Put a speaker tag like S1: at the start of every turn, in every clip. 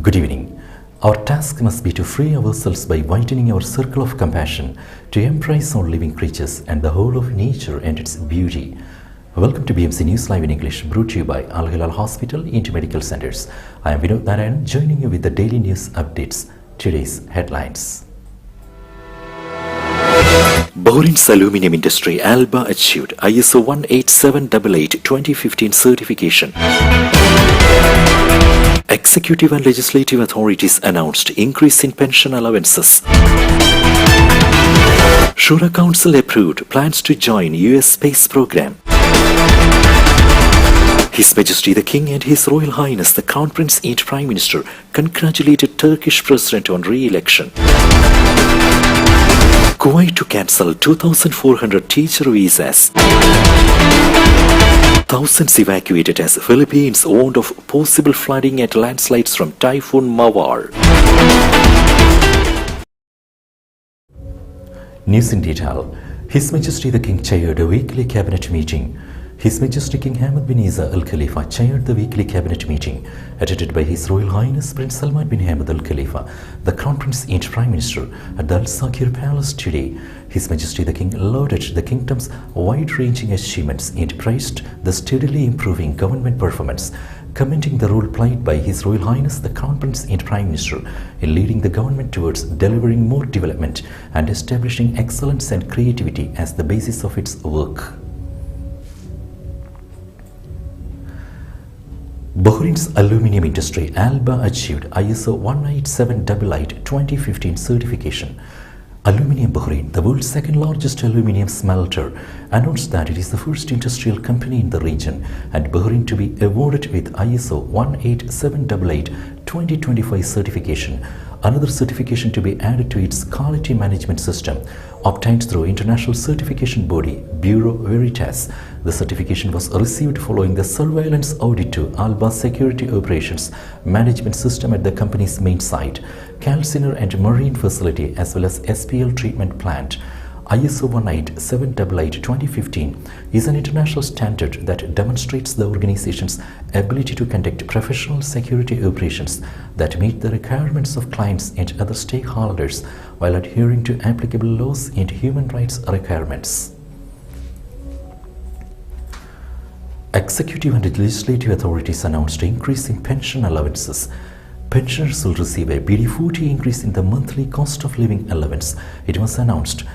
S1: Good evening. Our task must be to free ourselves by widening our circle of compassion, to embrace all living creatures and the whole of nature and its beauty. Welcome to BMC News Live in English, brought to you by Al Hilal Hospital into Medical Centers. I am Vinod Narayan, joining you with the daily news updates. Today's headlines. Bahrain's aluminium industry Alba achieved ISO 18788-2015 certification. Executive and legislative authorities announced increase in pension allowances. Shura Council approved plans to join US space program. His Majesty the King and His Royal Highness the Crown Prince and Prime Minister congratulated Turkish President on re-election. Kuwait to cancel 2,400 teacher visas. Thousands evacuated as Philippines warned of possible flooding and landslides from Typhoon Mawar. News in detail. His Majesty the King chaired a weekly cabinet meeting. His Majesty King Hamad bin Isa Al Khalifa chaired the weekly cabinet meeting, attended by His Royal Highness Prince Salman bin Hamad Al Khalifa, the Crown Prince and Prime Minister, at the Al Sakir Palace today. His Majesty the King lauded the kingdom's wide-ranging achievements and praised the steadily improving government performance, commending the role played by His Royal Highness the Crown Prince and Prime Minister in leading the government towards delivering more development and establishing excellence and creativity as the basis of its work. Bahrain's aluminium industry Alba achieved ISO 18788-2015 certification. Aluminium Bahrain, the world's second largest aluminium smelter, announced that it is the first industrial company in the region and Bahrain to be awarded with ISO 18788-2025 certification, another certification to be added to its quality management system, obtained through international certification body Bureau Veritas. The certification was received following the surveillance audit to Alba Security Operations Management System at the company's main site, calciner and marine facility, as well as SPL treatment plant. ISO 18788-2015 is an international standard that demonstrates the organization's ability to conduct professional security operations that meet the requirements of clients and other stakeholders while adhering to applicable laws and human rights requirements. Executive and legislative authorities announced an increase in pension allowances. Pensioners will receive a BD40 increase in the monthly cost of living allowance. It was announced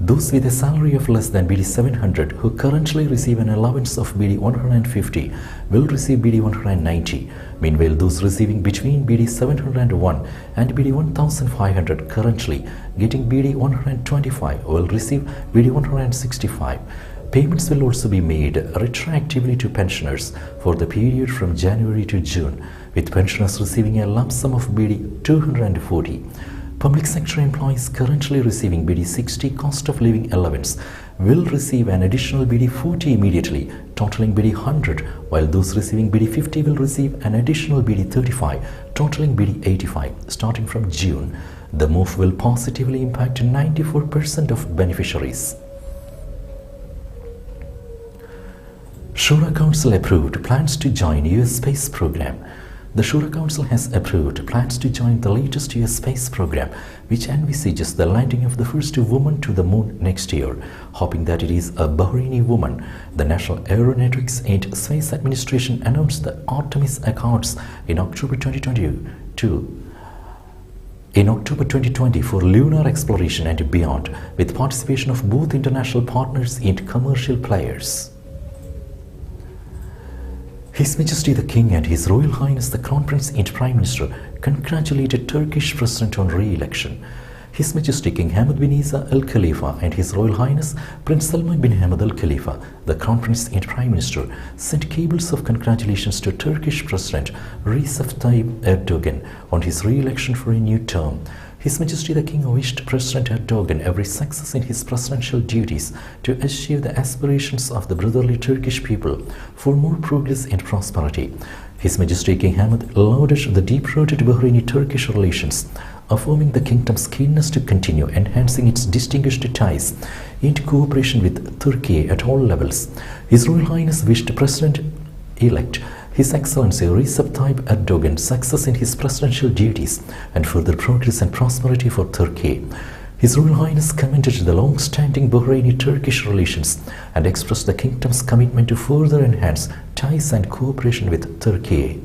S1: those with a salary of less than BD 700 who currently receive an allowance of BD 150 will receive BD 190. Meanwhile, those receiving between BD 701 and BD 1500 currently getting BD 125 will receive BD 165. Payments will also be made retroactively to pensioners for the period from January to June, with pensioners receiving a lump sum of BD 240. Public sector employees currently receiving BD 60 cost of living allowance will receive an additional BD 40 immediately, totaling BD 100, while those receiving BD 50 will receive an additional BD 35, totaling BD 85, starting from June. The move will positively impact 94% of beneficiaries. Shura Council approved plans to join US space program. The Shura Council has approved plans to join the latest US space program, which envisages the landing of the first woman to the moon next year, hoping that it is a Bahraini woman. The National Aeronautics and Space Administration announced the Artemis Accords in October 2020 for lunar exploration and beyond, with participation of both international partners and commercial players. His Majesty the King and His Royal Highness the Crown Prince and Prime Minister congratulated Turkish President on re-election. His Majesty King Hamad bin Isa Al Khalifa and His Royal Highness Prince Salman bin Hamad Al Khalifa, the Crown Prince and Prime Minister, sent cables of congratulations to Turkish President Recep Tayyip Erdogan on his re-election for a new term. His Majesty the King wished President Erdogan every success in his presidential duties to achieve the aspirations of the brotherly Turkish people for more progress and prosperity. His Majesty King Hamad lauded the deep-rooted Bahraini-Turkish relations, affirming the kingdom's keenness to continue enhancing its distinguished ties and cooperation with Turkey at all levels. His Royal Highness wished President-elect His Excellency Recep Tayyip Erdogan's success in his presidential duties and further progress and prosperity for Turkey. His Royal Highness commented the long-standing Bahraini-Turkish relations and expressed the kingdom's commitment to further enhance ties and cooperation with Turkey.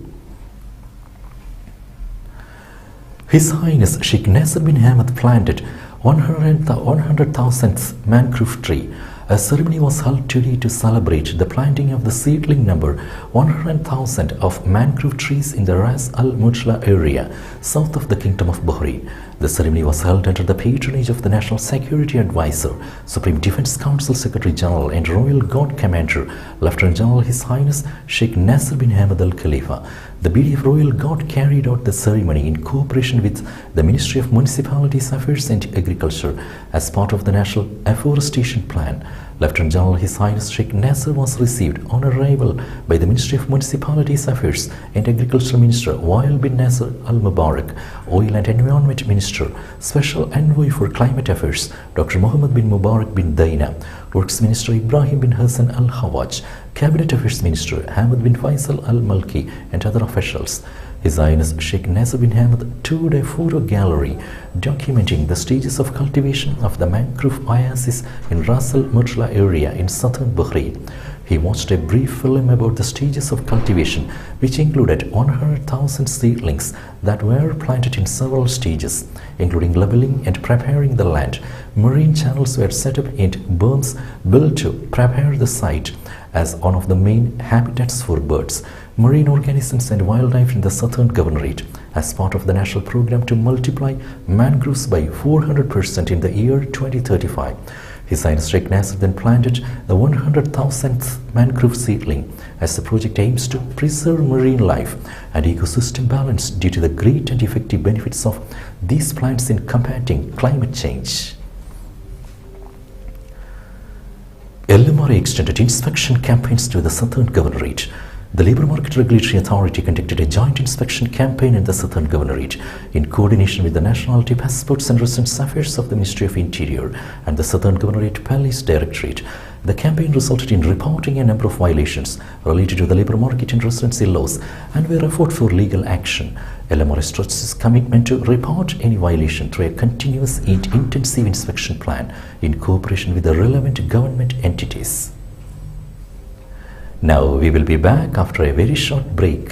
S1: His Highness Sheikh Nasser bin Hamad planted 100,000th mangrove tree. A ceremony was held today to celebrate the planting of the seedling number 100,000 of mangrove trees in the Ras Al Mujla area, south of the Kingdom of Bahrain. The ceremony was held under the patronage of the National Security Advisor, Supreme Defense Council Secretary General and Royal Guard Commander, Lieutenant General His Highness Sheikh Nasser bin Hamad Al Khalifa. The BDF Royal Guard carried out the ceremony in cooperation with the Ministry of Municipalities Affairs and Agriculture as part of the National Afforestation Plan. Lieutenant General His Highness Sheikh Nasser was received on arrival by the Ministry of Municipalities Affairs and Agriculture Minister Wael bin Nasser Al Mubarak, Oil and Environment Minister, Special Envoy for Climate Affairs Dr. Mohammed bin Mubarak bin Daina, Works Minister Ibrahim bin Hassan Al Hawaj, Cabinet Affairs Minister Hamad bin Faisal Al Malki, and other officials. His Highness Sheikh Nasser bin Hamad toured a photo gallery documenting the stages of cultivation of the mangrove oasis in Ras Al Mujla area in southern Bahrain. He watched a brief film about the stages of cultivation, which included 100,000 seedlings that were planted in several stages, including leveling and preparing the land. Marine channels were set up and berms built to prepare the site as one of the main habitats for birds, marine organisms and wildlife in the southern governorate as part of the national program to multiply mangroves by 400% in the year 2035. His Highness Sheikh Nasser then planted the 100,000th mangrove seedling as the project aims to preserve marine life and ecosystem balance due to the great and effective benefits of these plants in combating climate change. LMRA extended inspection campaigns to the southern governorate. The Labour Market Regulatory Authority conducted a joint inspection campaign in the southern governorate in coordination with the Nationality, Passports and Residence Affairs of the Ministry of Interior and the Southern Governorate Police Directorate. The campaign resulted in reporting a number of violations related to the labour market and residency laws and were fought for legal action. LMRA stresses its commitment to report any violation through a continuous and intensive inspection plan in cooperation with the relevant government entities. Now we will be back after a very short break.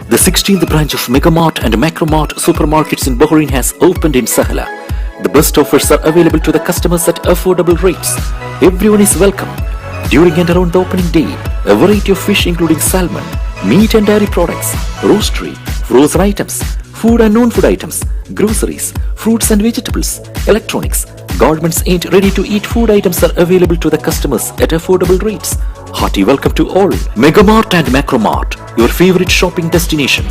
S1: The 16th branch of Megamart and Macromart supermarkets in Bahrain has opened in Sahla. The best offers are available to the customers at affordable rates. Everyone is welcome. During and around the opening day, a variety of fish including salmon, meat and dairy products, roastery, frozen items, food and non-food items, groceries, fruits and vegetables, electronics, garments and ready-to-eat food items are available to the customers at affordable rates. Hearty welcome to all. Megamart and Macromart, your favorite shopping destination.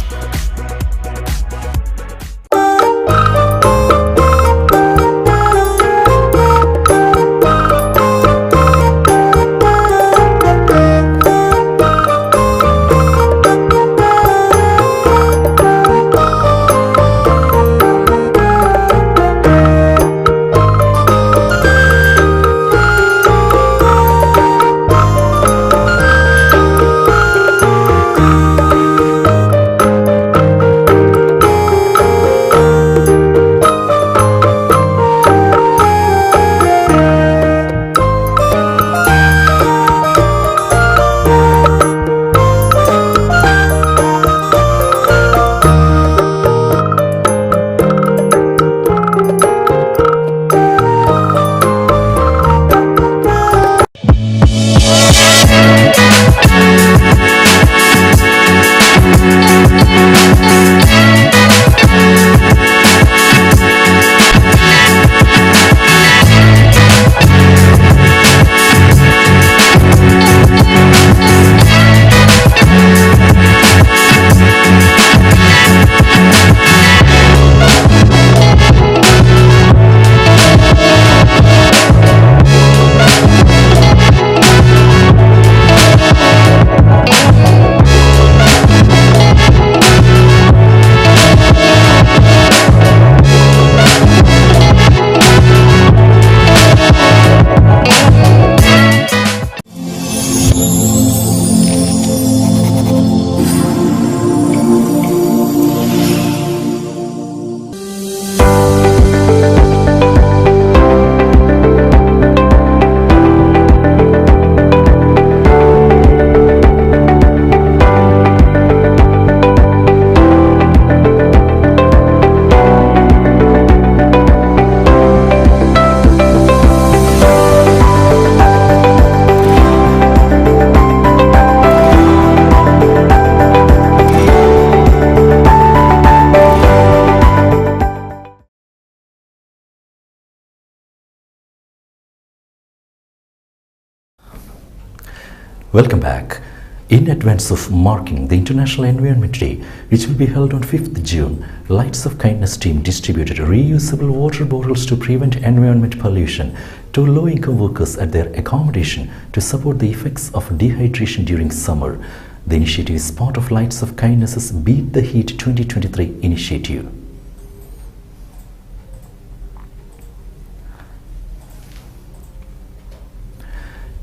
S1: Welcome back. In advance of marking the International Environment Day, which will be held on 5th June, Lights of Kindness team distributed reusable water bottles to prevent environment pollution to low-income workers at their accommodation to support the effects of dehydration during summer. The initiative is part of Lights of Kindness's Beat the Heat 2023 initiative.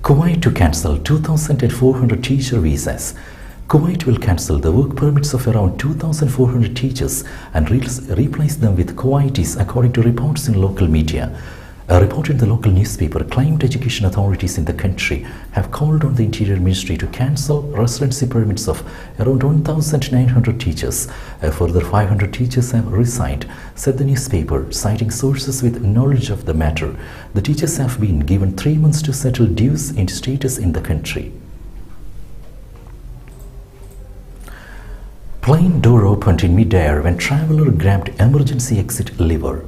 S1: Kuwait to cancel 2,400 teacher visas. Kuwait will cancel the work permits of around 2,400 teachers and replace them with Kuwaitis, according to reports in local media. A report in the local newspaper claimed education authorities in the country have called on the Interior Ministry to cancel residency permits of around 1,900 teachers. A further 500 teachers have resigned, said the newspaper, citing sources with knowledge of the matter. The teachers have been given 3 months to settle dues and status in the country. Plane door opened in midair when traveller grabbed emergency exit lever.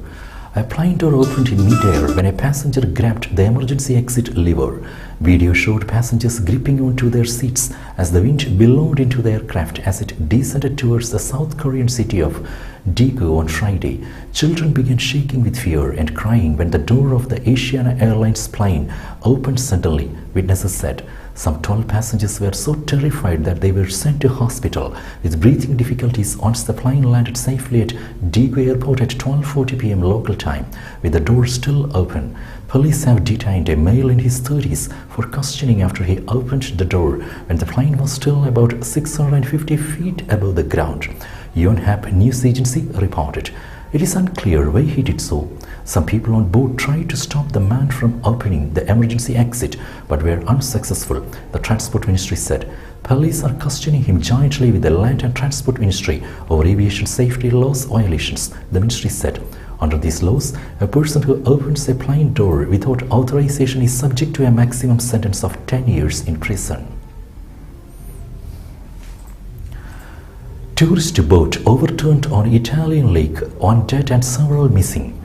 S1: A plane door opened in midair when a passenger grabbed the emergency exit lever. Video showed passengers gripping onto their seats as the wind billowed into the aircraft as it descended towards the South Korean city of Daegu on Friday. Children began shaking with fear and crying when the door of the Asiana Airlines plane opened suddenly, witnesses said. Some 12 passengers were so terrified that they were sent to hospital with breathing difficulties once the plane landed safely at Daegu Airport at 12:40 p.m. local time, with the door still open. Police have detained a male in his 30s for questioning after he opened the door when the plane was still about 650 feet above the ground. Yonhap news agency reported. It is unclear why he did so. Some people on board tried to stop the man from opening the emergency exit but were unsuccessful, the Transport Ministry said. Police are questioning him jointly with the Land and Transport Ministry over aviation safety laws violations, the ministry said. Under these laws, a person who opens a plane door without authorization is subject to a maximum sentence of 10 years in prison. Tourist boat overturned on Italian lake, one dead and several missing.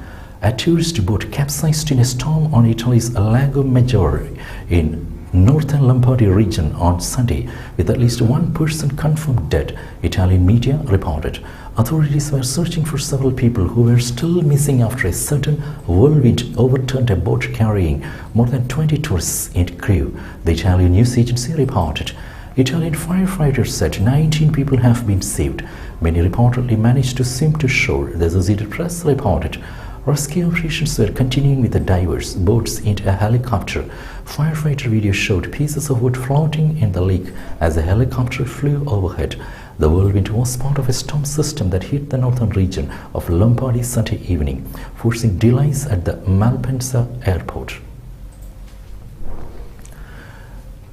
S1: A tourist boat capsized in a storm on Italy's Lago Maggiore in northern Lombardy region on Sunday, with at least one person confirmed dead, Italian media reported. Authorities were searching for several people who were still missing after a sudden whirlwind overturned a boat carrying more than 20 tourists and crew, the Italian news agency reported. Italian firefighters said 19 people have been saved. Many reportedly managed to swim to shore, the Associated Press reported. Rescue operations were continuing with the divers, boats and a helicopter. Firefighter video showed pieces of wood floating in the lake as a helicopter flew overhead. The whirlwind was part of a storm system that hit the northern region of Lombardy Sunday evening, forcing delays at the Malpensa airport.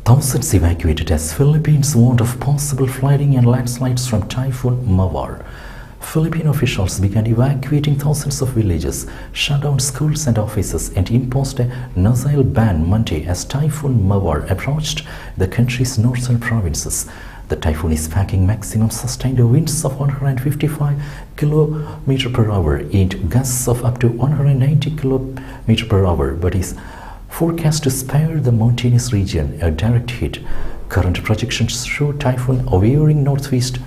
S1: Thousands evacuated as Philippines warned of possible flooding and landslides from Typhoon Mawar. Philippine officials began evacuating thousands of villages, shut down schools and offices, and imposed a nozzle ban Monday as Typhoon Mawar approached the country's northern provinces. The typhoon is packing maximum sustained winds of 155 km per hour and gusts of up to 190 km per hour, but is forecast to spare the mountainous region a direct hit. Current projections show typhoon veering northwest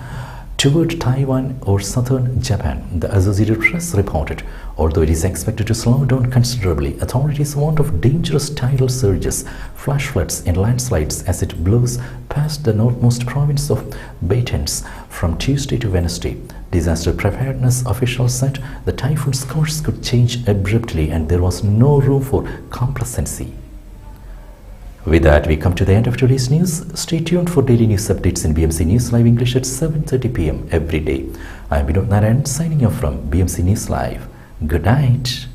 S1: toward Taiwan or southern Japan, the Associated Press reported. Although it is expected to slow down considerably, authorities warned of dangerous tidal surges, flash floods and landslides as it blows past the northmost province of Baitens from Tuesday to Wednesday. Disaster preparedness officials said the typhoon's course could change abruptly and there was no room for complacency. With that, we come to the end of today's news. Stay tuned for daily news updates in BMC News Live English at 7:30 p.m. every day. I am Vinod Narayan signing off from BMC News Live. Good night.